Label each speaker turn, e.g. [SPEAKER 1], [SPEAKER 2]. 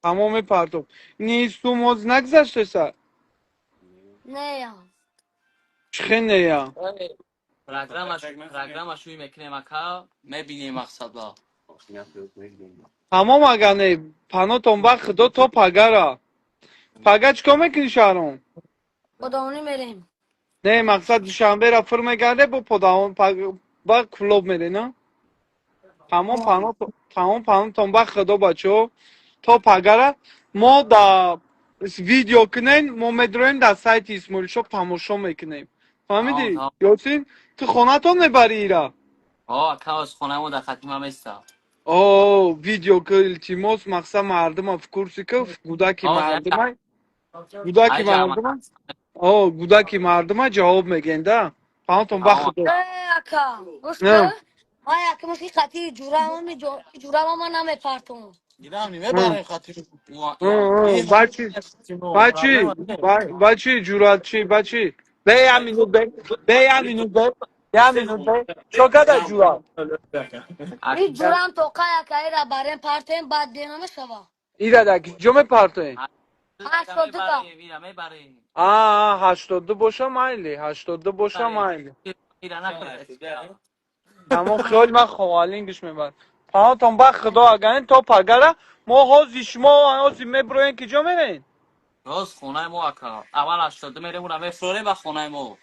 [SPEAKER 1] تمام پرتاب نیست تو موز نگذشته سر
[SPEAKER 2] نه یا
[SPEAKER 1] چخه نیا
[SPEAKER 3] Программа شوی میکنیم اکا میبینیم مقصد با
[SPEAKER 1] تمام اگر نه پناه تنبه خدا تا پگره پگه چکا میکنی شهرون
[SPEAKER 2] خداونی میریم
[SPEAKER 1] نه مقصد دوشنبه را فرم گرده با پداون با کلوب میره نه تمام پناه تنبه خدا بچه تا پگره ما دا ویدیو کنین ما میدرویم در سایت اسمولی شب تماشا میکنیم
[SPEAKER 3] تمام
[SPEAKER 1] فهمیدی؟
[SPEAKER 3] تمام
[SPEAKER 1] یاسین تو خانه تو میبری ایرا
[SPEAKER 3] اکا از خونه ما در خطی ما میستا
[SPEAKER 1] ویدیو که التیماس مقصد مردم افکورسی که گوداکی
[SPEAKER 3] اجا ما
[SPEAKER 1] مردم گوداکی مردم جواب میگن ده پناه
[SPEAKER 3] تمام
[SPEAKER 1] خدا
[SPEAKER 2] ای اکا گوش
[SPEAKER 1] نه
[SPEAKER 2] که ما یکمش که خطی جورا ما نمیپرتون
[SPEAKER 4] گیرم میبره خاطر این
[SPEAKER 1] بچی بچی بچی جورات چی بچی به همینو به همینو به همینو چو کده جورات
[SPEAKER 2] این جورا هم توقع یکا ایرا بریم پرتیم بعد دیمه شوا
[SPEAKER 1] ایره دکی جمع پرتوین
[SPEAKER 2] 82 تا
[SPEAKER 3] میبریم
[SPEAKER 1] هشتاده باشه مایلی 82 باشه مایلی
[SPEAKER 3] میره نکنه
[SPEAKER 1] تمام خیال من خوالینگش میبر پناه خدا اگرین تا پگره ما هازی شما هازی میبروین که جا میرین
[SPEAKER 3] راست خونه ما اکا اول 80 میریم و میفروریم و خونه ما